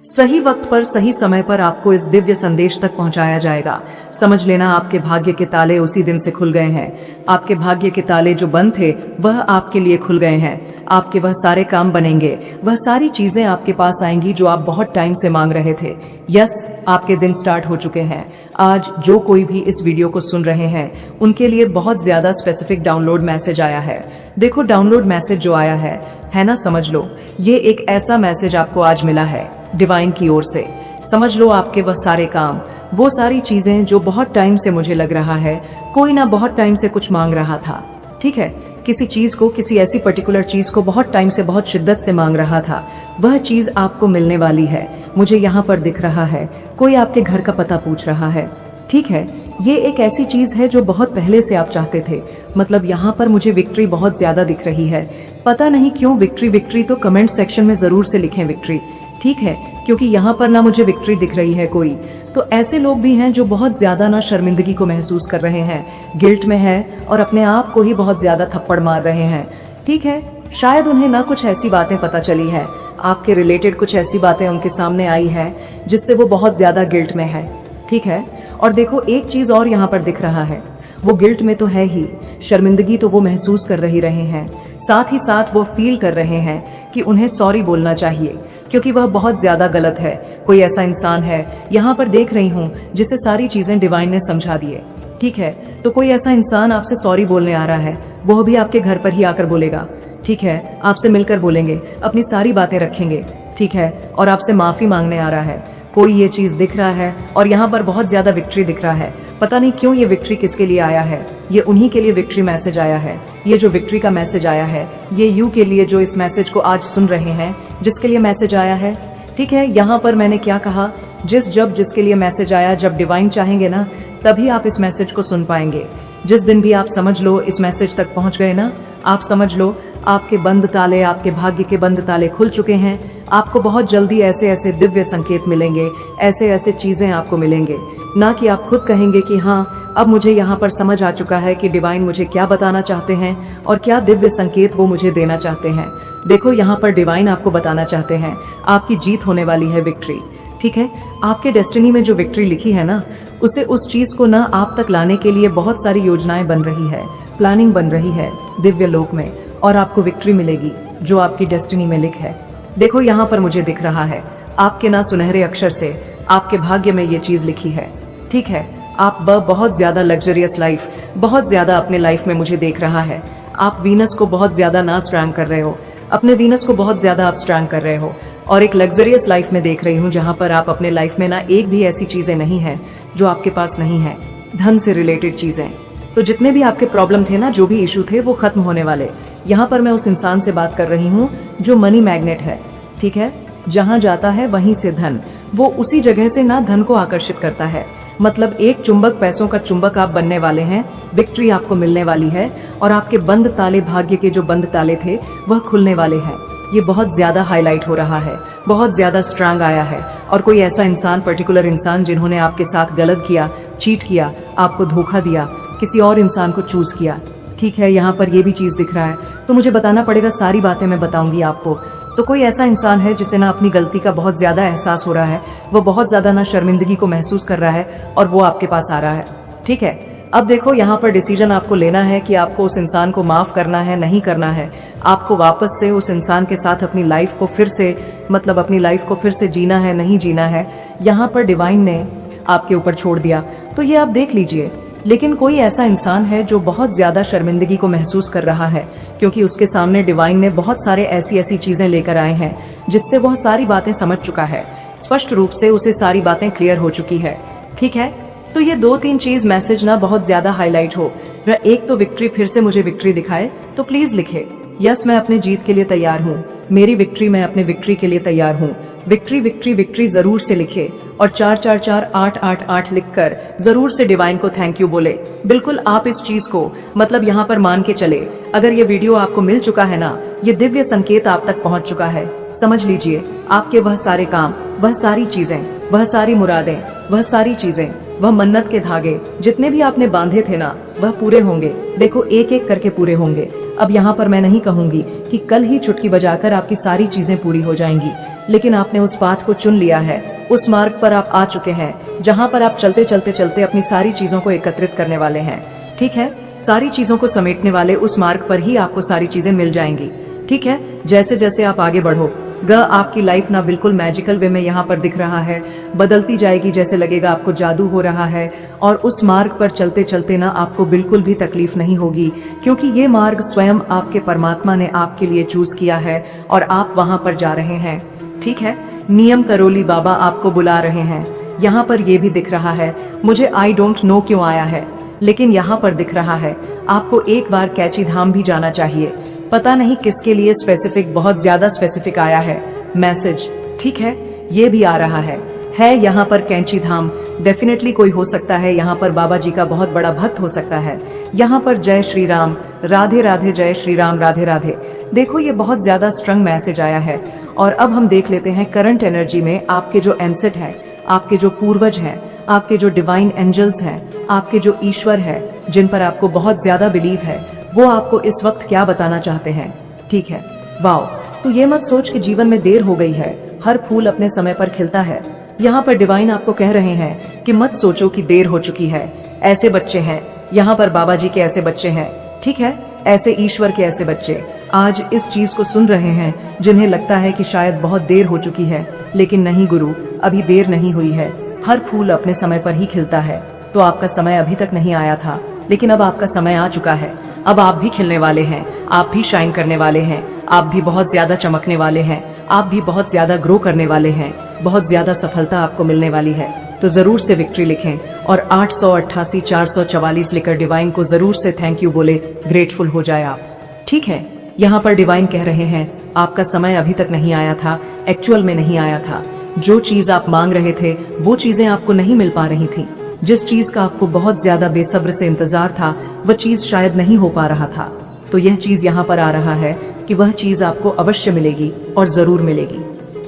सही वक्त पर सही समय पर आपको इस दिव्य संदेश तक पहुंचाया जाएगा। समझ लेना, आपके भाग्य के ताले उसी दिन से खुल गए हैं। आपके भाग्य के ताले जो बंद थे वह आपके लिए खुल गए हैं। आपके वह सारे काम बनेंगे, वह सारी चीजें आपके पास आएंगी जो आप बहुत टाइम से मांग रहे थे। यस, आपके दिन स्टार्ट हो चुके हैं। आज जो कोई भी इस वीडियो को सुन रहे हैं उनके लिए बहुत ज्यादा स्पेसिफिक डाउनलोड मैसेज आया है। देखो, डाउनलोड मैसेज जो आया है ना, समझ लो ये एक ऐसा मैसेज आपको आज मिला है डिवाइन की ओर से। समझ लो, आपके वह सारे काम, वो सारी चीजें जो बहुत टाइम से मुझे लग रहा है कोई ना बहुत टाइम से कुछ मांग रहा था। ठीक है, किसी चीज को, किसी ऐसी पर्टिकुलर चीज को बहुत टाइम से, बहुत शिद्दत से मांग रहा था, वह चीज आपको मिलने वाली है। मुझे यहाँ पर दिख रहा है कोई आपके घर का पता पूछ रहा है। ठीक है, ये एक ऐसी चीज है जो बहुत पहले से आप चाहते थे। मतलब यहाँ पर मुझे विक्ट्री बहुत ज्यादा दिख रही है। पता नहीं क्यों विक्ट्री विक्ट्री, तो कमेंट सेक्शन में जरूर से लिखें विक्ट्री। ठीक है, क्योंकि यहाँ पर ना मुझे विक्ट्री दिख रही है कोई। तो ऐसे लोग भी हैं जो बहुत ज्यादा ना शर्मिंदगी को महसूस कर रहे हैं, गिल्ट में है और अपने आप को ही बहुत ज्यादा थप्पड़ मार रहे हैं। ठीक है, शायद उन्हें ना कुछ ऐसी बातें पता चली है, आपके रिलेटेड कुछ ऐसी बातें उनके सामने आई है जिससे वो बहुत ज्यादा गिल्ट में है। ठीक है, और देखो एक चीज और यहाँ पर दिख रहा है, वो गिल्ट में तो है ही, शर्मिंदगी तो वो महसूस कर रहे हैं, साथ ही साथ वो फील कर रहे हैं कि उन्हें सॉरी बोलना चाहिए क्योंकि वह बहुत ज्यादा गलत है। कोई ऐसा इंसान है यहाँ पर देख रही हूँ जिसे सारी चीजें डिवाइन ने समझा दिए। ठीक है, तो कोई ऐसा इंसान आपसे सॉरी बोलने आ रहा है, वो भी आपके घर पर ही आकर बोलेगा। ठीक है, आपसे मिलकर बोलेंगे, अपनी सारी बातें रखेंगे। ठीक है, और आपसे माफी मांगने आ रहा है। कोई ये चीज दिख रहा है और यहाँ पर बहुत ज्यादा विक्ट्री दिख रहा है। पता नहीं क्यों ये विक्ट्री किसके लिए आया है, ये उन्हीं के लिए विक्ट्री मैसेज आया है। ये जो विक्ट्री का मैसेज आया है ये यू के लिए, जो इस मैसेज को आज सुन रहे हैं, जिसके लिए मैसेज आया है। ठीक है, यहाँ पर मैंने क्या कहा, जिसके लिए मैसेज आया, जब डिवाइन चाहेंगे ना तभी आप इस मैसेज को सुन पाएंगे। जिस दिन भी आप समझ लो इस मैसेज तक पहुंच गए ना, आप समझ लो आपके बंद ताले, आपके भाग्य के बंद ताले खुल चुके हैं। आपको बहुत जल्दी ऐसे ऐसे दिव्य संकेत मिलेंगे, ऐसे ऐसे चीजें आपको मिलेंगे, ना कि आप खुद कहेंगे कि हाँ अब मुझे यहाँ पर समझ आ चुका है कि डिवाइन मुझे क्या बताना चाहते हैं और क्या दिव्य संकेत वो मुझे देना चाहते हैं। देखो, यहाँ पर डिवाइन आपको बताना चाहते हैं आपकी जीत होने वाली है, विक्ट्री। ठीक है, आपके डेस्टिनी में जो विक्ट्री लिखी है ना, उसे, उस चीज को ना आप तक लाने के लिए बहुत सारी योजनाएं बन रही है, प्लानिंग बन रही है दिव्य लोक में, और आपको विक्ट्री मिलेगी जो आपकी डेस्टिनी में लिख है। देखो, यहाँ पर मुझे दिख रहा है आपके ना सुनहरे अक्षर से आपके भाग्य में ये चीज लिखी है। ठीक है, आप बहुत ज्यादा लग्जरियस लाइफ, बहुत ज्यादा अपने लाइफ में मुझे देख रहा है। आप वीनस को बहुत ज्यादा ना स्ट्रैंग कर रहे हो, अपने वीनस को बहुत ज्यादा आप स्ट्रैंग कर रहे हो और एक लग्जरियस लाइफ में देख रही हूँ जहाँ पर आप अपने लाइफ में ना एक भी ऐसी चीजें नहीं है जो आपके पास नहीं है, धन से रिलेटेड चीजें। तो जितने भी आपके प्रॉब्लम थे ना, जो भी इशू थे, वो खत्म होने वाले। यहाँ पर मैं उस इंसान से बात कर रही हूँ जो मनी मैग्नेट है। ठीक है, जहाँ जाता है वहीं से धन, वो उसी जगह से ना धन को आकर्षित करता है। मतलब एक चुंबक, पैसों का चुंबक आप बनने वाले हैं। विक्ट्री आपको मिलने वाली है और आपके बंद ताले, भाग्य के जो बंद ताले थे वह खुलने वाले हैं। ये बहुत ज्यादा हाईलाइट हो रहा है, बहुत ज्यादा स्ट्रांग आया है। और कोई ऐसा इंसान, पर्टिकुलर इंसान जिन्होंने आपके साथ गलत किया, चीट किया, आपको धोखा दिया, किसी और इंसान को चूज किया। ठीक है, यहाँ पर ये भी चीज दिख रहा है, तो मुझे बताना पड़ेगा, सारी बातें मैं बताऊंगी आपको। तो कोई ऐसा इंसान है जिसे ना अपनी गलती का बहुत ज्यादा एहसास हो रहा है, वो बहुत ज्यादा ना शर्मिंदगी को महसूस कर रहा है और वो आपके पास आ रहा है। ठीक है, अब देखो यहाँ पर डिसीजन आपको लेना है कि आपको उस इंसान को माफ करना है, नहीं करना है। आपको वापस से उस इंसान के साथ अपनी लाइफ को फिर से, मतलब अपनी लाइफ को फिर से जीना है, नहीं जीना है। यहाँ पर डिवाइन ने आपके ऊपर छोड़ दिया, तो ये आप देख लीजिए। लेकिन कोई ऐसा इंसान है जो बहुत ज्यादा शर्मिंदगी को महसूस कर रहा है क्योंकि उसके सामने डिवाइन ने बहुत सारे ऐसी ऐसी चीजें लेकर आए हैं जिससे वह सारी बातें समझ चुका है, स्पष्ट रूप से उसे सारी बातें क्लियर हो चुकी है। ठीक है, तो ये 2-3 चीज मैसेज ना बहुत ज्यादा हाईलाइट हो। एक तो विक्ट्री, फिर से मुझे विक्ट्री दिखाए तो प्लीज लिखे, यस मैं अपने जीत के लिए तैयार हूँ, मेरी विक्ट्री, मैं अपने विक्ट्री के लिए तैयार हूँ। विक्ट्री विक्ट्री विक्ट्री जरूर से लिखे और 444888 लिखकर जरूर से डिवाइन को थैंक यू बोले। बिल्कुल आप इस चीज को, मतलब यहाँ पर मान के चले, अगर ये वीडियो आपको मिल चुका है ना, ये दिव्य संकेत आप तक पहुँच चुका है, समझ लीजिए आपके वह सारे काम, वह सारी चीजें, वह सारी मुरादें, वह सारी चीजें, वह मन्नत के धागे जितने भी आपने बांधे थे ना, वह पूरे होंगे। देखो, एक एक करके पूरे होंगे। अब यहाँ पर मैं नहीं कहूंगी कि कल ही चुटकी बजाकर आपकी सारी चीजें पूरी हो जाएंगी। लेकिन आपने उस पाथ को चुन लिया है, उस मार्ग पर आप आ चुके हैं जहाँ पर आप चलते चलते चलते अपनी सारी चीजों को एकत्रित करने वाले हैं। ठीक है, सारी चीजों को समेटने वाले उस मार्ग पर ही आपको सारी चीजें मिल जाएंगी। ठीक है, जैसे जैसे आप आगे बढ़ो आपकी लाइफ ना बिल्कुल मैजिकल वे में यहाँ पर दिख रहा है, बदलती जाएगी, जैसे लगेगा आपको जादू हो रहा है। और उस मार्ग पर चलते चलते ना आपको बिल्कुल भी तकलीफ नहीं होगी, क्योंकि ये मार्ग स्वयं आपके परमात्मा ने आपके लिए चूज किया है और आप वहाँ पर जा रहे हैं। ठीक है, नियम करोली बाबा आपको बुला रहे हैं। यहाँ पर ये भी दिख रहा है, मुझे आई डोंट नो क्यों आया है, लेकिन यहाँ पर दिख रहा है आपको एक बार कैची धाम भी जाना चाहिए। पता नहीं किसके लिए स्पेसिफिक, बहुत ज्यादा स्पेसिफिक आया है मैसेज। ठीक है, ये भी आ रहा है यहाँ पर कैंची धाम। डेफिनेटली कोई हो सकता है यहाँ पर बाबा जी का बहुत बड़ा भक्त हो सकता है। यहाँ पर जय श्री राम, राधे राधे, जय श्री राम, राधे राधे। देखो ये बहुत ज्यादा स्ट्रंग मैसेज आया है। और अब हम देख लेते हैं करंट एनर्जी में आपके जो एंसेट है, आपके जो पूर्वज हैं, आपके जो डिवाइन एंजल्स हैं, आपके जो ईश्वर है जिन पर आपको बहुत ज्यादा बिलीव है, वो आपको इस वक्त क्या बताना चाहते हैं। ठीक है, वाओ। तो ये मत सोच कि जीवन में देर हो गई है, हर फूल अपने समय पर खिलता है। यहाँ पर डिवाइन आपको कह रहे हैं कि मत सोचो कि देर हो चुकी है। ऐसे बच्चे हैं यहाँ पर, बाबा जी के ऐसे बच्चे हैं। ठीक है, ऐसे ईश्वर के ऐसे बच्चे आज इस चीज को सुन रहे हैं जिन्हें लगता है कि शायद बहुत देर हो चुकी है, लेकिन नहीं गुरु, अभी देर नहीं हुई है। हर फूल अपने समय पर ही खिलता है। तो आपका समय अभी तक नहीं आया था, लेकिन अब आपका समय आ चुका है। अब आप भी खिलने वाले हैं, आप भी शाइन करने वाले हैं, आप भी बहुत ज्यादा चमकने वाले हैं, आप भी बहुत ज्यादा ग्रो करने वाले हैं, बहुत ज्यादा सफलता आपको मिलने वाली है। तो जरूर से विक्ट्री लिखें और 888 444 लिखकर डिवाइन को जरूर से थैंक यू बोले, ग्रेटफुल हो जाए आप। ठीक है, यहाँ पर डिवाइन कह रहे हैं आपका समय अभी तक नहीं आया था, एक्चुअल में नहीं आया था। जो चीज आप मांग रहे थे वो चीजें आपको नहीं मिल पा रही थी। जिस चीज का आपको बहुत ज्यादा बेसब्र से इंतजार था वह चीज शायद नहीं हो पा रहा था। तो यह चीज यहाँ पर आ रहा है कि वह चीज आपको अवश्य मिलेगी और जरूर मिलेगी।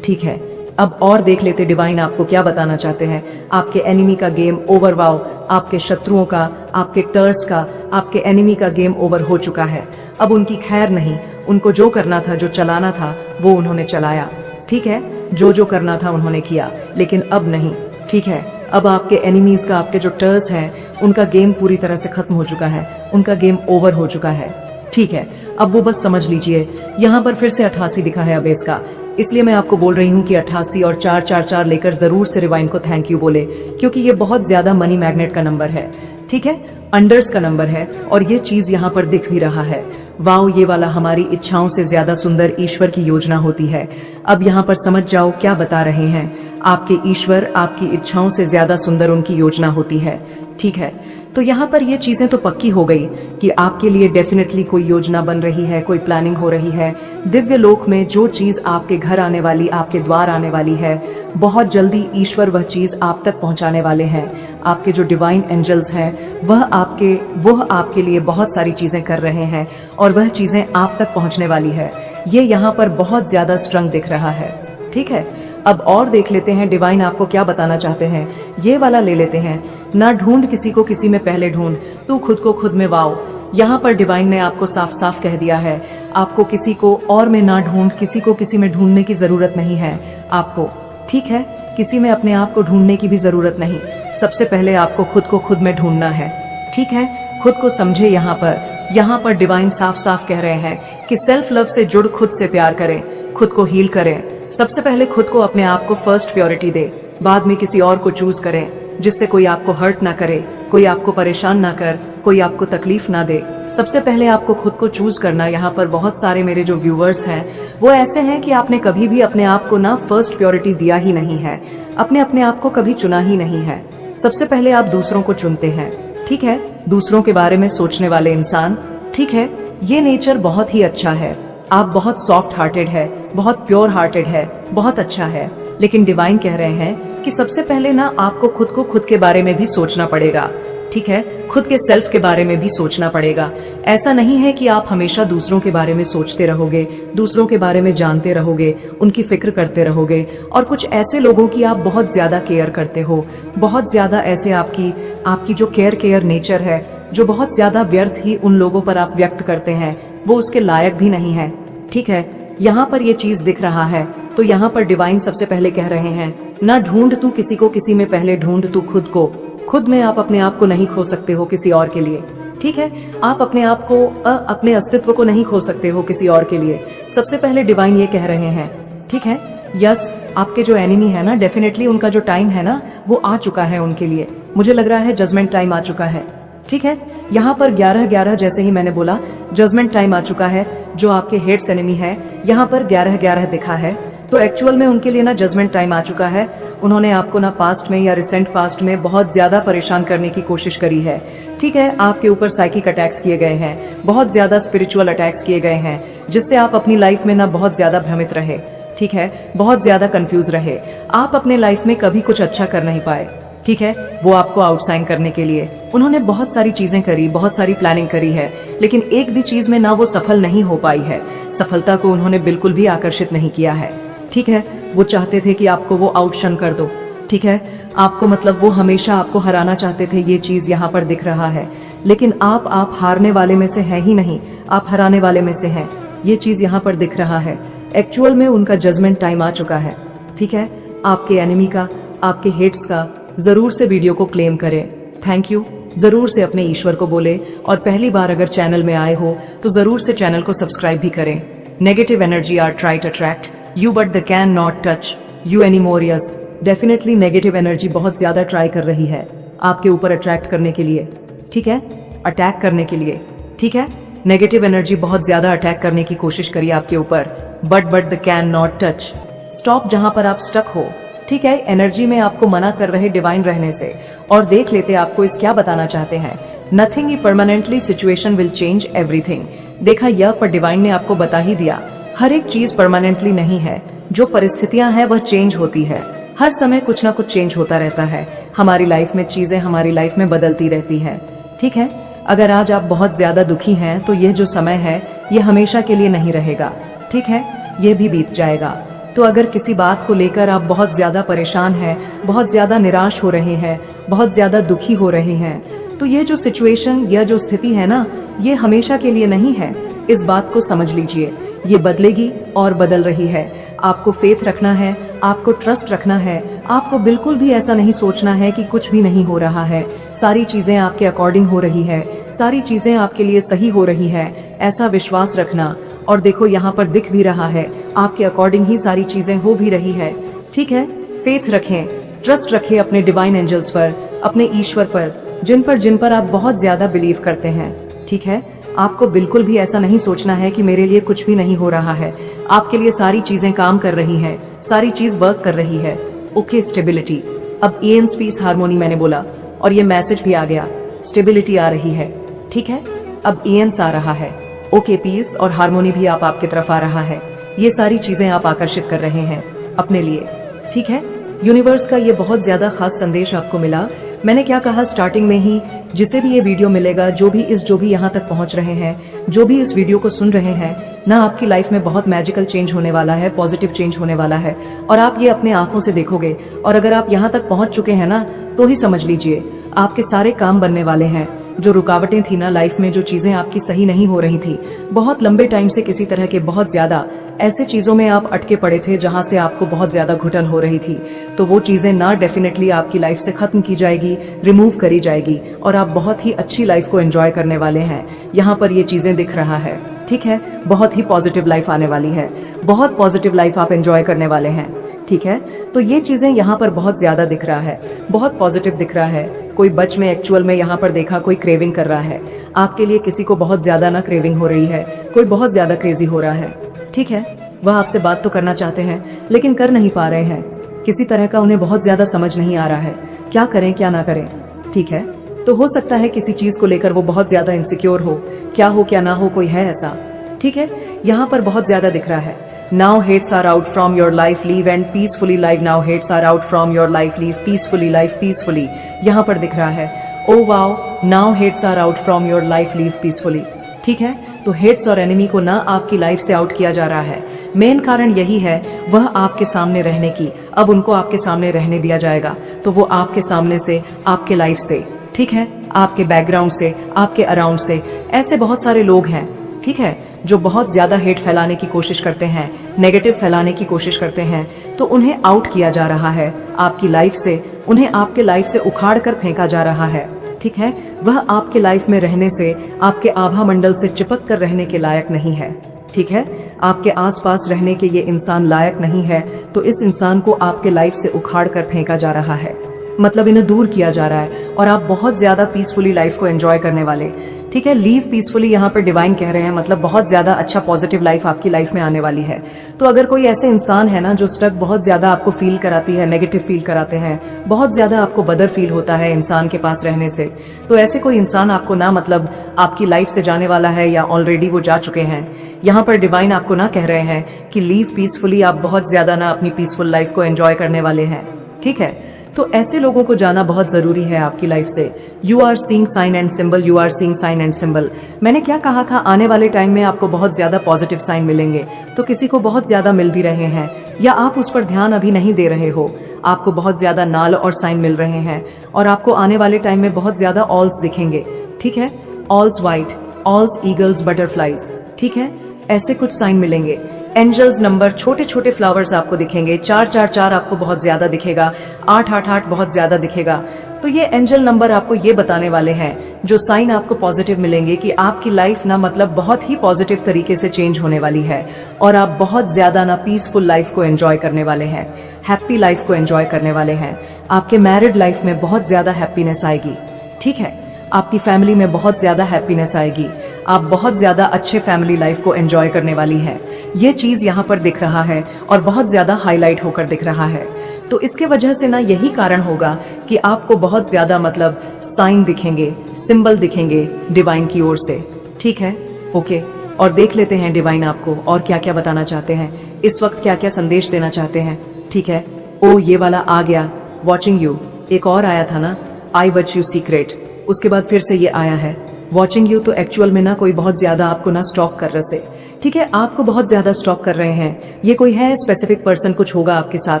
ठीक है, अब और देख लेते डिवाइन आपको क्या बताना चाहते हैं। आपके एनिमी का गेम ओवर। वाओ, आपके शत्रुओं का, आपके टर्स का, आपके एनिमी का गेम ओवर हो चुका है। अब उनकी खैर नहीं, उनको जो करना था, जो चलाना था वो उन्होंने चलाया। ठीक है, जो करना था उन्होंने किया, लेकिन अब नहीं। ठीक है, अब आपके एनिमीज का, आपके जो टर्स हैं, उनका गेम पूरी तरह से खत्म हो चुका है, उनका गेम ओवर हो चुका है। ठीक है, अब वो बस समझ लीजिए। यहाँ पर फिर से 88 दिखा है अब इसका, इसलिए मैं आपको बोल रही हूँ कि 88 और 444 लेकर जरूर से डिवाइन को थैंक यू बोले, क्योंकि ये बहुत ज्यादा मनी मैग्नेट का नंबर है। ठीक है, अंडर्स का नंबर है और ये चीज यहाँ पर दिख भी रहा है। वाओ, ये वाला हमारी इच्छाओं से ज्यादा सुंदर ईश्वर की योजना होती है। अब यहाँ पर समझ जाओ क्या बता रहे हैं आपके ईश्वर, आपकी इच्छाओं से ज्यादा सुंदर उनकी योजना होती है। ठीक है, तो यहाँ पर ये चीजें तो पक्की हो गई कि आपके लिए डेफिनेटली कोई योजना बन रही है, कोई प्लानिंग हो रही है। दिव्य लोक में जो चीज आपके घर आने वाली, आपके द्वार आने वाली है, बहुत जल्दी ईश्वर वह चीज आप तक पहुंचाने वाले हैं। आपके जो डिवाइन एंजल्स हैं वह आपके लिए बहुत सारी चीजें कर रहे हैं और वह चीजें आप तक पहुंचने वाली है। ये यहाँ पर बहुत ज्यादा स्ट्रंग दिख रहा है। ठीक है, अब और देख लेते हैं डिवाइन आपको क्या बताना चाहते हैं। ये वाला ले लेते हैं, ना ढूंढ किसी को किसी में पहले ढूंढ, तू खुद को खुद में। वाओ, यहाँ पर डिवाइन ने आपको साफ साफ कह दिया है, आपको किसी को और में ना ढूंढ, किसी को किसी में ढूंढने की जरूरत नहीं है आपको। ठीक है, किसी में अपने आप को ढूंढने की भी जरूरत नहीं, सबसे पहले आपको खुद को खुद में ढूंढना है। ठीक है, खुद को समझे। यहाँ पर डिवाइन साफ साफ कह रहे हैं कि सेल्फ लव से जुड़, खुद से प्यार करें, खुद को हील करें। सबसे पहले खुद को, अपने आप को फर्स्ट प्रायोरिटी दे, बाद में किसी और को चूज करें जिससे कोई आपको हर्ट ना करे, कोई आपको परेशान ना कर, कोई आपको तकलीफ ना दे। सबसे पहले आपको खुद को चूज करना। यहाँ पर बहुत सारे मेरे जो व्यूवर्स हैं वो ऐसे हैं कि आपने कभी भी अपने आप को ना फर्स्ट प्रायोरिटी दिया ही नहीं है, अपने आप को कभी चुना ही नहीं है। सबसे पहले आप दूसरों को चुनते हैं। ठीक है, दूसरों के बारे में सोचने वाले इंसान। ठीक है, ये नेचर बहुत ही अच्छा है। आप बहुत सॉफ्ट हार्टेड है, बहुत प्योर हार्टेड है, बहुत अच्छा है। लेकिन डिवाइन कह रहे हैं कि सबसे पहले ना आपको खुद के बारे में भी सोचना पड़ेगा। ठीक है, खुद के सेल्फ के बारे में भी सोचना पड़ेगा। ऐसा नहीं है कि आप हमेशा दूसरों के बारे में सोचते रहोगे, दूसरों के बारे में जानते रहोगे, उनकी फिक्र करते रहोगे। और कुछ ऐसे लोगों की आप बहुत ज्यादा केयर करते हो, बहुत ज्यादा ऐसे आपकी जो केयर नेचर है, जो बहुत ज्यादा व्यर्थ ही उन लोगों पर आप व्यक्त करते हैं, वो उसके लायक भी नहीं है। ठीक है, यहाँ पर ये चीज दिख रहा है तो यहाँ पर डिवाइन सबसे पहले कह रहे हैं, ना ढूंढ तू किसी को किसी में, पहले ढूंढ तू खुद को। खुद में आप अपने आप को नहीं खो सकते हो किसी और के लिए, ठीक है। आप अपने आप को अपने अस्तित्व को नहीं खो सकते हो किसी और के लिए। सबसे पहले डिवाइन ये कह रहे हैं, ठीक है। यस, आपके जो एनिमी है ना, डेफिनेटली उनका जो टाइम है ना वो आ चुका है उनके लिए। मुझे लग रहा है जजमेंट टाइम आ चुका है, ठीक है। यहाँ पर 11-11 जैसे ही मैंने बोला जजमेंट टाइम आ चुका है। जो आपके हेट्स एनिमी है यहाँ पर 11-11 दिखा है, तो एक्चुअल में उनके लिए ना जजमेंट टाइम आ चुका है। उन्होंने आपको ना पास्ट में या रिसेंट पास्ट में बहुत ज्यादा परेशान करने की कोशिश करी है, ठीक है। आपके ऊपर साइकिक अटैक्स किए गए हैं, बहुत ज्यादा स्पिरिचुअल अटैक्स किए गए हैं, जिससे आप अपनी लाइफ में ना बहुत ज्यादा भ्रमित रहे, ठीक है, बहुत ज्यादा कंफ्यूज रहे। आप अपने लाइफ में कभी कुछ अच्छा कर नहीं पाए, ठीक है। वो आपको आउटशाइन करने के लिए उन्होंने बहुत सारी चीजें करी, बहुत सारी प्लानिंग करी है, लेकिन एक भी चीज में ना वो सफल नहीं हो पाई है। सफलता को उन्होंने बिल्कुल भी आकर्षित नहीं किया है, ठीक है। वो चाहते थे कि आपको वो आउटशन कर दो, ठीक है। आपको मतलब वो हमेशा आपको हराना चाहते थे, ये चीज यहाँ पर दिख रहा है। लेकिन आप हारने वाले में से है ही नहीं, आप हराने वाले में से हैं, ये चीज यहाँ पर दिख रहा है। एक्चुअल में उनका जजमेंट टाइम आ चुका है, ठीक है। आपके एनिमी का, आपके हेट्स का जरूर से वीडियो को क्लेम करें, थैंक यू। जरूर से अपने ईश्वर को बोले, और पहली बार अगर चैनल में आए हो तो जरूर से चैनल को सब्सक्राइब भी करें। Negative energy are try to attract you but the can not touch you anymore. Yes, definitely negative energy बहुत ज्यादा ट्राई कर रही है आपके ऊपर अट्रैक्ट करने के लिए, ठीक है, अटैक करने के लिए, ठीक है। नेगेटिव एनर्जी बहुत ज्यादा अटैक करने की कोशिश करी आपके ऊपर, but the can not touch. Stop जहां पर आप स्टक हो, ठीक है। एनर्जी में आपको मना कर रहे डिवाइन रहने से, और देख लेते आपको इस क्या बताना चाहते हैं। Nothing he permanently, situation will change everything. देखा यह पर डिवाइन ने आपको बता ही दिया, हर एक चीज परमानेंटली नहीं है। जो परिस्थितियां हैं वह चेंज होती है, हर समय कुछ ना कुछ चेंज होता रहता है। हमारी लाइफ में चीजें हमारी लाइफ में बदलती रहती है, ठीक है। अगर आज आप बहुत ज्यादा दुखी हैं तो यह जो समय है ये हमेशा के लिए नहीं रहेगा, ठीक है, ये भी बीत जाएगा। तो अगर किसी बात को लेकर आप बहुत ज्यादा परेशान हैं, बहुत ज्यादा निराश हो रहे हैं, बहुत ज्यादा दुखी हो रहे हैं, तो ये जो सिचुएशन या जो स्थिति है ना, ये हमेशा के लिए नहीं है। इस बात को समझ लीजिए, ये बदलेगी और बदल रही है। आपको फेथ रखना है, आपको ट्रस्ट रखना है, आपको बिल्कुल भी ऐसा नहीं सोचना है कि कुछ भी नहीं हो रहा है। सारी चीजें आपके अकॉर्डिंग हो रही है, सारी चीजें आपके लिए सही हो रही है, ऐसा विश्वास रखना। और देखो यहाँ पर दिख भी रहा है, आपके अकॉर्डिंग ही सारी चीजें हो भी रही है, ठीक है। फेथ रखें, ट्रस्ट रखें अपने डिवाइन एंजल्स पर, अपने ईश्वर पर, जिन पर आप बहुत ज्यादा बिलीव करते हैं, ठीक है। आपको बिल्कुल भी ऐसा नहीं सोचना है कि मेरे लिए कुछ भी नहीं हो रहा है। आपके लिए सारी चीजें काम कर रही हैं, सारी चीज वर्क कर रही है। Okay, stability. अब एएनस पीस हार्मोनी मैंने बोला और ये मैसेज भी आ गया, स्टेबिलिटी आ रही है, ठीक है। अब एएनस आ रहा है, ओके, पीस और हार्मोनी भी आपकी तरफ आ रहा है। ये सारी चीजें आप आकर्षित कर रहे हैं अपने लिए, ठीक है। यूनिवर्स का ये बहुत ज्यादा खास संदेश आपको मिला। मैंने क्या कहा स्टार्टिंग में ही, जिसे भी ये वीडियो मिलेगा, जो भी यहाँ तक पहुंच रहे हैं, जो भी इस वीडियो को सुन रहे हैं ना, आपकी लाइफ में बहुत मैजिकल चेंज होने वाला है, पॉजिटिव चेंज होने वाला है, और आप ये अपने आंखों से देखोगे। और अगर आप यहाँ तक पहुंच चुके हैं ना, तो ही समझ लीजिए आपके सारे काम बनने वाले हैं। जो रुकावटें थी ना लाइफ में, जो चीजें आपकी सही नहीं हो रही थी, बहुत लंबे टाइम से किसी तरह के बहुत ज्यादा ऐसे चीजों में आप अटके पड़े थे जहां से आपको बहुत ज्यादा घुटन हो रही थी, तो वो चीजें ना डेफिनेटली आपकी लाइफ से खत्म की जाएगी, रिमूव करी जाएगी, और आप बहुत ही अच्छी लाइफ को एंजॉय करने वाले हैं। यहाँ पर ये चीजें दिख रहा है, ठीक है। बहुत ही पॉजिटिव लाइफ आने वाली है, बहुत पॉजिटिव लाइफ आप एंजॉय करने वाले हैं, ठीक है। तो ये चीजें यहाँ पर बहुत ज्यादा दिख रहा है, बहुत पॉजिटिव दिख रहा है। कोई बच में एक्चुअल में यहाँ पर देखा कोई क्रेविंग कर रहा है आपके लिए, किसी को बहुत ज्यादा ना क्रेविंग हो रही है, कोई बहुत ज्यादा क्रेजी हो रहा है, ठीक है। वह आपसे बात तो करना चाहते हैं लेकिन कर नहीं पा रहे हैं, किसी तरह का उन्हें बहुत ज्यादा समझ नहीं आ रहा है, क्या करें क्या ना करें, ठीक है। तो हो सकता है किसी चीज को लेकर वो बहुत ज्यादा इनसिक्योर हो क्या ना हो, कोई है ऐसा, ठीक है। यहाँ पर बहुत ज्यादा दिख रहा है, Now hates are out from your life, live and peacefully live. Now hates are out from your life, live peacefully, life peacefully. यहाँ पर दिख रहा है, oh wow, now hates are out from your life, live peacefully. ठीक है, तो hates और enemy को ना आपकी लाइफ से आउट किया जा रहा है। मेन कारण यही है, वह आपके सामने रहने की, अब उनको आपके सामने रहने दिया जाएगा, तो वो आपके सामने से, आपके लाइफ से, ठीक है, आपके बैकग्राउंड से, आपके अराउंड से, ऐसे बहुत सारे लोग हैं, ठीक है, जो बहुत ज्यादा हेट फैलाने की कोशिश करते हैं, नेगेटिव फैलाने की कोशिश करते हैं, तो उन्हें आउट किया जा रहा है आपकी लाइफ से, उन्हें आपके लाइफ से उखाड़ कर फेंका जा रहा है। ठीक है, वह आपके लाइफ में रहने से, आपके आभा मंडल से चिपक कर रहने के लायक नहीं है। ठीक है, आपके आसपास रहने के ये इंसान लायक नहीं है, तो इस इंसान को आपके लाइफ से उखाड़ कर फेंका जा रहा है, मतलब इन्हें दूर किया जा रहा है, और आप बहुत ज्यादा पीसफुली लाइफ को एंजॉय करने वाले। ठीक है, लीव पीसफुली यहाँ पर डिवाइन कह रहे हैं, मतलब बहुत ज्यादा अच्छा पॉजिटिव लाइफ आपकी लाइफ में आने वाली है। तो अगर कोई ऐसे इंसान है ना जो स्टक बहुत ज्यादा आपको फील कराती है, नेगेटिव फील कराते हैं, बहुत ज्यादा आपको बदर फील होता है इंसान के पास रहने से, तो ऐसे कोई इंसान आपको ना मतलब आपकी लाइफ से जाने वाला है या ऑलरेडी वो जा चुके हैं। यहाँ पर डिवाइन आपको ना कह रहे हैं कि लीव पीसफुली, आप बहुत ज्यादा ना अपनी पीसफुल लाइफ को एंजॉय करने वाले हैं। ठीक है, तो ऐसे लोगों को जाना बहुत जरूरी है आपकी लाइफ से। You are seeing sign and symbol, you are seeing sign and symbol. मैंने क्या कहा था, आने वाले टाइम में आपको बहुत ज्यादा पॉजिटिव साइन मिलेंगे, तो किसी को बहुत ज्यादा मिल भी रहे हैं, या आप उस पर ध्यान अभी नहीं दे रहे हो, आपको बहुत ज्यादा नाल और साइन मिल रहे हैं, और आपको आने वाले टाइम में बहुत ज्यादा ऑल्स दिखेंगे। ठीक है, ऑल्स व्हाइट, ऑल्स ईगल्स, बटरफ्लाईज। ठीक है, ऐसे कुछ साइन मिलेंगे। एंजल्स नंबर, छोटे छोटे फ्लावर्स आपको दिखेंगे। 444 आपको बहुत ज्यादा दिखेगा, 888 बहुत ज्यादा दिखेगा। तो ये एंजल नंबर आपको ये बताने वाले हैं, जो साइन आपको पॉजिटिव मिलेंगे कि आपकी लाइफ ना मतलब बहुत ही पॉजिटिव तरीके से चेंज होने वाली है, और आप बहुत ज्यादा ना पीसफुल लाइफ को एंजॉय करने वाले हैं, हैप्पी लाइफ को एंजॉय करने वाले हैं। आपके मैरिड लाइफ में बहुत ज्यादा हैप्पीनेस आएगी। ठीक है, आपकी फैमिली में बहुत ज्यादा हैप्पीनेस आएगी, आप बहुत ज्यादा अच्छे फैमिली लाइफ को एंजॉय करने वाली हैं। ये चीज यहाँ पर दिख रहा है और बहुत ज्यादा हाईलाइट होकर दिख रहा है। तो इसके वजह से ना यही कारण होगा कि आपको बहुत ज्यादा मतलब साइन दिखेंगे, सिंबल दिखेंगे डिवाइन की ओर से। ठीक है, ओके, और देख लेते हैं डिवाइन आपको और क्या क्या बताना चाहते हैं, इस वक्त क्या क्या संदेश देना चाहते हैं। ठीक है, ओ ये वाला आ गया, वॉचिंग यू। एक और आया था ना, आई वॉच यू सीक्रेट, उसके बाद फिर से ये आया है वॉचिंग यू। तो एक्चुअल में ना कोई बहुत ज्यादा आपको ना स्टॉक कर रहे। ठीक है, आपको बहुत ज्यादा स्टॉक कर रहे हैं। ये कोई है स्पेसिफिक पर्सन, कुछ होगा आपके साथ,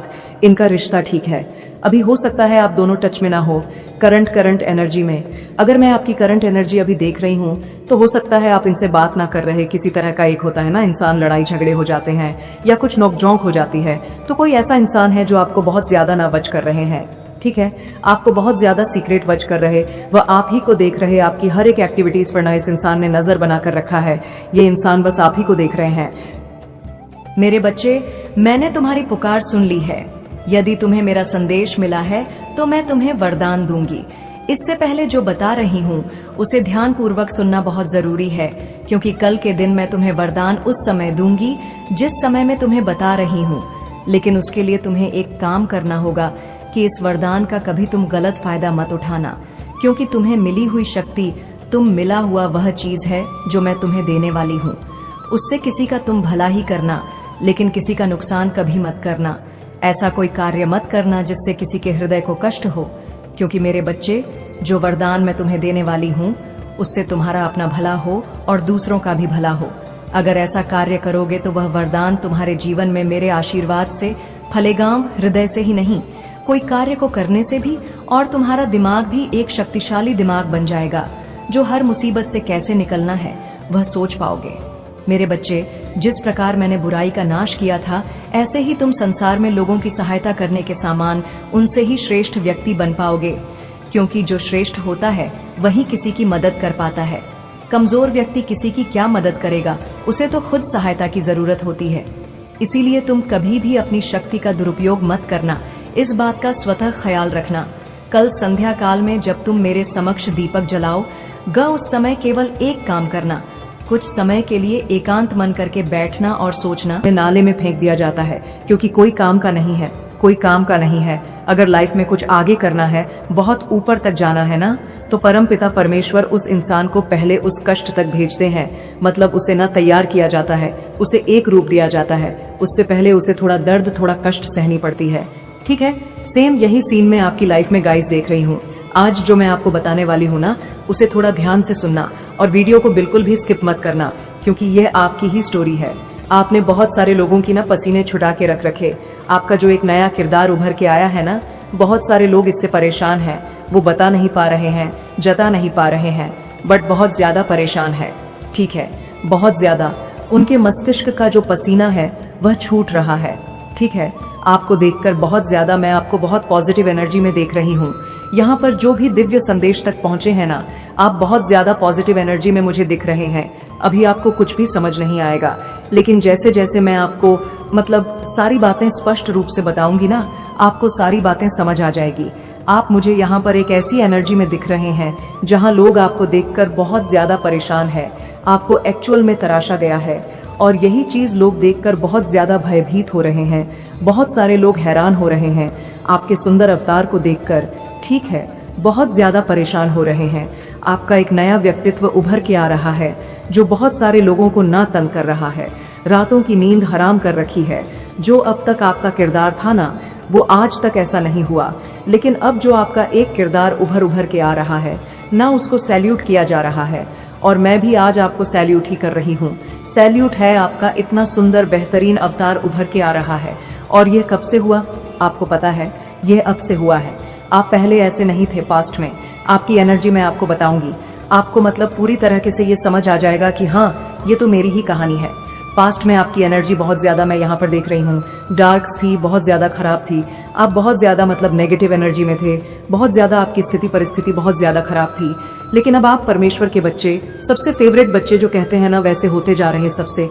इनका रिश्ता ठीक है। अभी हो सकता है आप दोनों टच में ना हो करंट एनर्जी में। अगर मैं आपकी करंट एनर्जी अभी देख रही हूँ, तो हो सकता है आप इनसे बात ना कर रहे, किसी तरह का एक होता है ना इंसान, लड़ाई झगड़े हो जाते हैं या कुछ नोकझोंक हो जाती है, तो कोई ऐसा इंसान है जो आपको बहुत ज्यादा ना वच कर रहे हैं। ठीक है, आपको बहुत ज्यादा सीक्रेट वच कर रहे, वह आप ही को देख रहे, आपकी हर एक एक्टिविटीज पर ना इस इंसान ने नजर बनाकर रखा है। ये इंसान बस आप ही को देख रहे हैं। मेरे बच्चे, मैंने तुम्हारी पुकार सुन ली है। यदि तुम्हें मेरा संदेश मिला है तो मैं तुम्हें वरदान दूंगी। इससे पहले जो बता रही हूँ उसे ध्यान पूर्वक सुनना बहुत जरूरी है, क्योंकि कल के दिन मैं तुम्हें वरदान उस समय दूंगी जिस समय मैं तुम्हें बता रही हूँ। लेकिन उसके लिए तुम्हें एक काम करना होगा कि इस वरदान का कभी तुम गलत फायदा मत उठाना, क्योंकि तुम्हें मिली हुई शक्ति, तुम मिला हुआ वह चीज है जो मैं तुम्हें देने वाली हूँ। उससे किसी का तुम भला ही करना, लेकिन किसी का नुकसान कभी मत करना। ऐसा कोई कार्य मत करना जिससे किसी के हृदय को कष्ट हो, क्योंकि मेरे बच्चे, जो वरदान मैं तुम्हें देने वाली हूँ उससे तुम्हारा अपना भला हो और दूसरों का भी भला हो। अगर ऐसा कार्य करोगे तो वह वरदान तुम्हारे जीवन में मेरे आशीर्वाद से फलेगा, हृदय से ही नहीं, कोई कार्य को करने से भी, और तुम्हारा दिमाग भी एक शक्तिशाली दिमाग बन जाएगा, जो हर मुसीबत से कैसे निकलना है वह सोच पाओगे। मेरे बच्चे, जिस प्रकार मैंने बुराई का नाश किया था, ऐसे ही तुम संसार में लोगों की सहायता करने के समान उनसे ही श्रेष्ठ व्यक्ति बन पाओगे, क्योंकि जो श्रेष्ठ होता है वही किसी की मदद कर पाता है। कमजोर व्यक्ति किसी की क्या मदद करेगा, उसे तो खुद सहायता की जरूरत होती है। इसीलिए तुम कभी भी अपनी शक्ति का दुरुपयोग मत करना, इस बात का स्वतः ख्याल रखना। कल संध्या काल में जब तुम मेरे समक्ष दीपक जलाओ उस समय केवल एक काम करना, कुछ समय के लिए एकांत मन करके बैठना और सोचना। नाले में फेंक दिया जाता है क्योंकि कोई काम का नहीं है, कोई काम का नहीं है। अगर लाइफ में कुछ आगे करना है, बहुत ऊपर तक जाना है ना, तो परमपिता परमेश्वर उस इंसान को पहले उस कष्ट तक भेजते हैं, मतलब उसे ना तैयार किया जाता है, उसे एक रूप दिया जाता है, उससे पहले उसे थोड़ा दर्द, थोड़ा कष्ट सहनी पड़ती है। ठीक है, सेम यही सीन मैं आपकी लाइफ में गाइस देख रही हूँ। आज जो मैं आपको बताने वाली हूँ ना, उसे थोड़ा ध्यान से सुनना और वीडियो को बिल्कुल भी स्किप मत करना, क्योंकि यह आपकी ही स्टोरी है। आपने बहुत सारे लोगों की ना पसीने छुड़ा के रख रखे। आपका जो एक नया किरदार उभर के आया है ना, बहुत सारे लोग इससे परेशान हैं, वो बता नहीं पा रहे हैं, जता नहीं पा रहे हैं, बट बहुत ज्यादा परेशान है। ठीक है, बहुत ज्यादा। उनके मस्तिष्क का जो पसीना है वह छूट रहा है। ठीक है, आपको देखकर बहुत ज्यादा मैं आपको बहुत पॉजिटिव एनर्जी में देख रही हूँ। यहाँ पर जो भी दिव्य संदेश तक पहुंचे हैं ना, आप बहुत ज्यादा पॉजिटिव एनर्जी में मुझे दिख रहे हैं। अभी आपको कुछ भी समझ नहीं आएगा, लेकिन जैसे जैसे मैं आपको मतलब सारी बातें स्पष्ट रूप से बताऊंगी ना, आपको सारी बातें समझ आ जाएगी। आप मुझे यहाँ पर एक ऐसी एनर्जी में दिख रहे हैं जहाँ लोग आपको देखकर बहुत ज्यादा परेशान है, आपको एक्चुअल में तराशा गया है, और यही चीज लोग देखकर बहुत ज्यादा भयभीत हो रहे हैं। बहुत सारे लोग हैरान हो रहे हैं आपके सुंदर अवतार को देखकर। ठीक है, बहुत ज्यादा परेशान हो रहे हैं। आपका एक नया व्यक्तित्व उभर के आ रहा है जो बहुत सारे लोगों को ना तंग कर रहा है, रातों की नींद हराम कर रखी है। जो अब तक आपका किरदार था ना, वो आज तक ऐसा नहीं हुआ, लेकिन अब जो आपका एक किरदार उभर के आ रहा है ना, उसको सैल्यूट किया जा रहा है। और मैं भी आज आपको सैल्यूट ही कर रही हूँ। सैल्यूट है, आपका इतना सुंदर बेहतरीन अवतार उभर के आ रहा है। और ये कब से हुआ आपको पता है? ये अब से हुआ है। आप पहले ऐसे नहीं थे पास्ट में। आपकी एनर्जी मैं आपको बताऊंगी, आपको मतलब पूरी तरह से ये समझ आ जाएगा कि हाँ, ये तो मेरी ही कहानी है। पास्ट में आपकी एनर्जी बहुत ज्यादा मैं यहाँ पर देख रही हूँ डार्क्स थी, बहुत ज्यादा खराब थी। आप बहुत ज्यादा मतलब नेगेटिव एनर्जी में थे, बहुत ज्यादा आपकी स्थिति परिस्थिति बहुत ज्यादा खराब थी। लेकिन अब आप परमेश्वर के बच्चे, सबसे फेवरेट बच्चे जो कहते हैं ना, वैसे होते जा रहे सबसे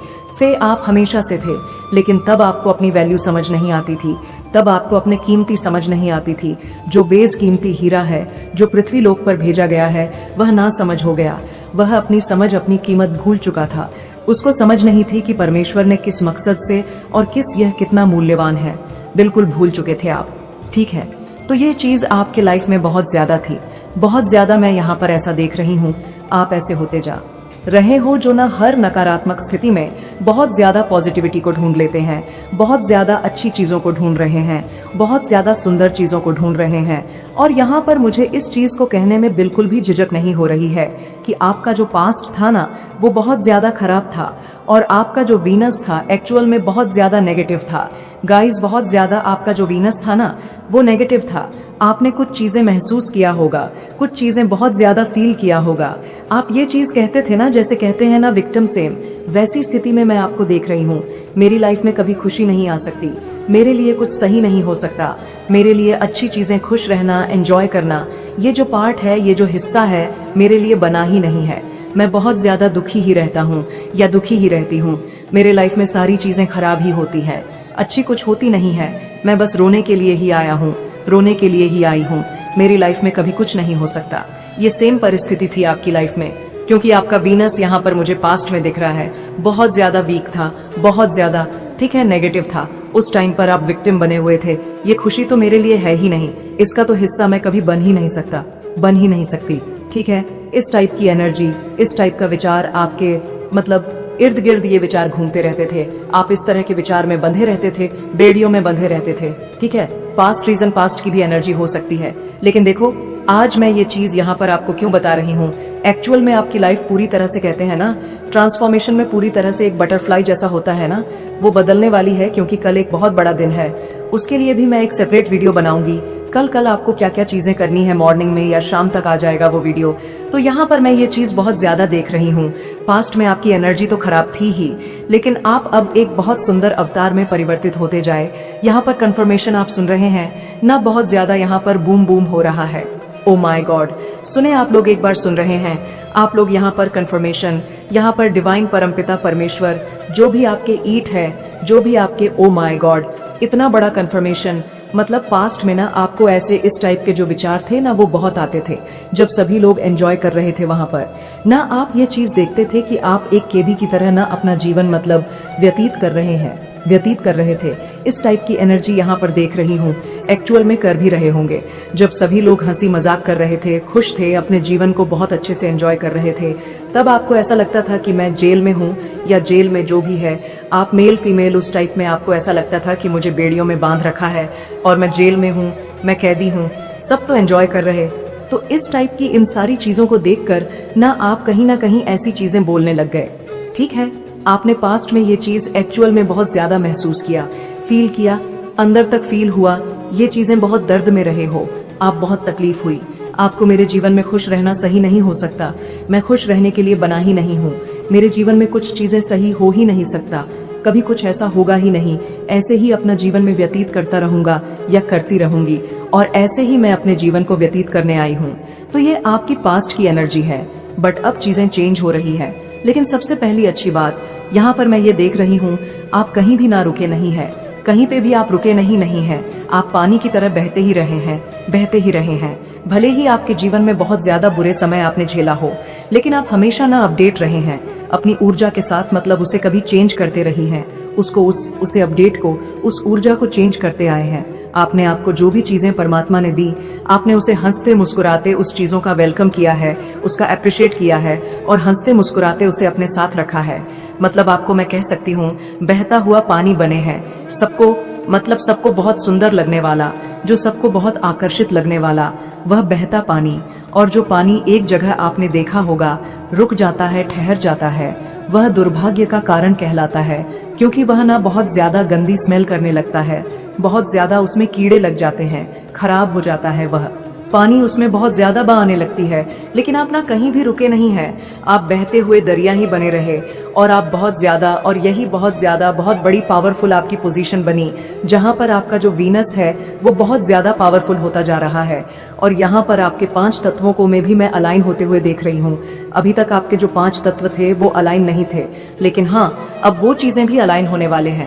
आप हमेशा से थे। लेकिन तब आपको अपनी वैल्यू समझ नहीं आती थी, तब आपको अपने कीमती समझ नहीं आती थी। जो बेशकीमती हीरा है जो पृथ्वी लोक पर भेजा गया है, वह ना समझ हो गया। वह अपनी समझ, अपनी कीमत भूल चुका था। उसको समझ नहीं थी कि परमेश्वर ने किस मकसद से और यह कितना मूल्यवान है। बिल्कुल भूल चुके थे आप। ठीक है, तो ये चीज आपके लाइफ में बहुत ज्यादा थी, बहुत ज्यादा मैं यहाँ पर ऐसा देख रही हूँ। आप ऐसे होते जा रहे हो जो ना हर नकारात्मक स्थिति में बहुत ज्यादा पॉजिटिविटी को ढूंढ लेते हैं, बहुत ज्यादा अच्छी चीजों को ढूंढ रहे हैं, बहुत ज्यादा सुंदर चीजों को ढूंढ रहे हैं। और यहाँ पर मुझे इस चीज को कहने में बिल्कुल भी झिझक नहीं हो रही है कि आपका जो पास्ट था ना, वो बहुत ज्यादा खराब था, और आपका जो वीनस था एक्चुअल में बहुत ज्यादा नेगेटिव था। गाइस, बहुत ज्यादा आपका जो वीनस था ना, वो नेगेटिव था। आपने कुछ चीजें महसूस किया होगा, कुछ चीजें बहुत ज्यादा फील किया होगा। आप ये चीज कहते थे ना, जैसे कहते हैं ना विक्टिम सेम, वैसी स्थिति में मैं आपको देख रही हूँ। मेरी लाइफ में कभी खुशी नहीं आ सकती, मेरे लिए कुछ सही नहीं हो सकता, मेरे लिए अच्छी चीजें, खुश रहना, एंजॉय करना, ये जो पार्ट है, ये जो हिस्सा है, मेरे लिए बना ही नहीं है। मैं बहुत ज्यादा दुखी ही रहता हूँ या दुखी ही रहती हूँ। मेरे लाइफ में सारी चीजें खराब ही होती है, अच्छी कुछ होती नहीं है। मैं बस रोने के लिए ही आया हूँ, रोने के लिए ही आई हूँ। मेरी लाइफ में कभी कुछ नहीं हो सकता। ये सेम परिस्थिति थी आपकी लाइफ में, क्योंकि आपका वीनस यहाँ पर मुझे पास्ट में दिख रहा है, बहुत ज्यादा वीक था, बहुत ज्यादा, ठीक है, नेगेटिव था। उस टाइम पर आप विक्टिम बने हुए थे। ये खुशी तो मेरे लिए है ही नहीं, इसका तो हिस्सा मैं कभी बन ही नहीं सकता, बन ही नहीं सकती। ठीक है, इस टाइप की एनर्जी, इस टाइप का विचार आपके मतलब इर्द गिर्द ये विचार घूमते रहते थे। आप इस तरह के विचार में बंधे रहते थे, बेड़ियों में बंधे रहते थे। ठीक है, पास्ट रीजन, पास्ट की भी एनर्जी हो सकती है। लेकिन देखो, आज मैं ये चीज यहाँ पर आपको क्यों बता रही हूँ। एक्चुअल में आपकी लाइफ पूरी तरह से, कहते हैं ना, ट्रांसफॉर्मेशन में पूरी तरह से एक बटरफ्लाई जैसा होता है ना, वो बदलने वाली है, क्योंकि कल एक बहुत बड़ा दिन है। उसके लिए भी मैं एक सेपरेट वीडियो बनाऊंगी। कल आपको क्या क्या चीजें करनी है, मॉर्निंग में या शाम तक आ जाएगा वो वीडियो। तो यहाँ पर मैं ये चीज बहुत ज्यादा देख रही हूँ। पास्ट में आपकी एनर्जी तो खराब थी ही, लेकिन आप अब एक बहुत सुंदर अवतार में परिवर्तित होते जाए। यहाँ पर कंफर्मेशन आप सुन रहे हैं ना, बहुत ज्यादा यहाँ पर बूम बूम हो रहा है। ओ माय गॉड, सुने आप लोग, एक बार सुन रहे हैं आप लोग। यहाँ पर कंफर्मेशन, यहाँ पर डिवाइन परमपिता परमेश्वर, जो भी आपके ईट है, जो भी आपके, ओ माय गॉड, इतना बड़ा कंफर्मेशन। मतलब पास्ट में ना आपको ऐसे इस टाइप के जो विचार थे ना, वो बहुत आते थे जब सभी लोग एंजॉय कर रहे थे वहां पर ना। आप ये चीज देखते थे कि आप एक कैदी की तरह ना अपना जीवन मतलब व्यतीत कर रहे थे। इस टाइप की एनर्जी यहाँ पर देख रही हूँ, एक्चुअल में कर भी रहे होंगे। जब सभी लोग हंसी मजाक कर रहे थे, खुश थे, अपने जीवन को बहुत अच्छे से एंजॉय कर रहे थे, तब आपको ऐसा लगता था कि मैं जेल में हूँ, या जेल में जो भी है, आप मेल फीमेल, उस टाइप में आपको ऐसा लगता था कि मुझे बेड़ियों में बांध रखा है और मैं जेल में हूँ, मैं कैदी हूँ। सब तो एंजॉय कर रहे। तो इस टाइप की इन सारी चीजों को देखकर ना आप कहीं ना कहीं ऐसी चीजें बोलने लग गए। ठीक है, आपने पास्ट में ये चीज एक्चुअल में बहुत ज्यादा महसूस किया, फील किया, अंदर तक फील हुआ। ये चीजें बहुत दर्द में रहे हो आप, बहुत तकलीफ हुई आपको। मेरे जीवन में खुश रहना सही नहीं हो सकता, मैं खुश रहने के लिए बना ही नहीं हूँ, मेरे जीवन में कुछ चीजें सही हो ही नहीं सकता। कभी कुछ ऐसा होगा ही नहीं, ऐसे ही अपना जीवन में व्यतीत करता रहूंगा या करती रहूंगी और ऐसे ही मैं अपने जीवन को व्यतीत करने आई हूँ। तो ये आपकी पास्ट की एनर्जी है, बट अब चीजें चेंज हो रही है। लेकिन सबसे पहली अच्छी बात यहाँ पर मैं ये देख रही हूँ, आप कहीं भी ना रुके नहीं है, कहीं पे भी आप रुके नहीं है। आप पानी की तरह बहते ही रहे हैं, बहते ही रहे हैं। भले ही आपके जीवन में बहुत ज्यादा बुरे समय आपने झेला हो, लेकिन आप हमेशा ना अपडेट रहे हैं अपनी ऊर्जा के साथ, मतलब उसे कभी चेंज करते रही हैं, उसे अपडेट को, उस ऊर्जा को चेंज करते आए हैं। आपने आपको जो भी चीजें परमात्मा ने दी, आपने उसे हंसते मुस्कुराते उस चीजों का वेलकम किया है, उसका अप्रिशिएट किया है और हंसते मुस्कुराते उसे अपने साथ रखा है। मतलब आपको मैं कह सकती हूँ, बहता हुआ पानी बने हैं। सबको बहुत सुंदर लगने वाला, जो सबको बहुत आकर्षित लगने वाला, वह बहता पानी। और जो पानी एक जगह आपने देखा होगा रुक जाता है, ठहर जाता है, वह दुर्भाग्य का कारण कहलाता है, क्योंकि वह ना बहुत ज्यादा गंदी स्मेल करने लगता है, बहुत ज्यादा उसमें कीड़े लग जाते हैं, खराब हो जाता है वह पानी, उसमें बहुत ज्यादा बहाने लगती है। लेकिन आप ना कहीं भी रुके नहीं हैं, आप बहते हुए दरिया ही बने रहे और आप बहुत ज्यादा, और यही बहुत ज्यादा बहुत बड़ी पावरफुल आपकी पोजीशन बनी, जहां पर आपका जो वीनस है वो बहुत ज्यादा पावरफुल होता जा रहा है। और यहाँ पर आपके 5 तत्वों को मैं भी मैं अलाइन होते हुए देख रही हूँ। अभी तक आपके जो 5 तत्व थे वो अलाइन नहीं थे, लेकिन हाँ, अब वो चीजें भी अलाइन होने वाले हैं।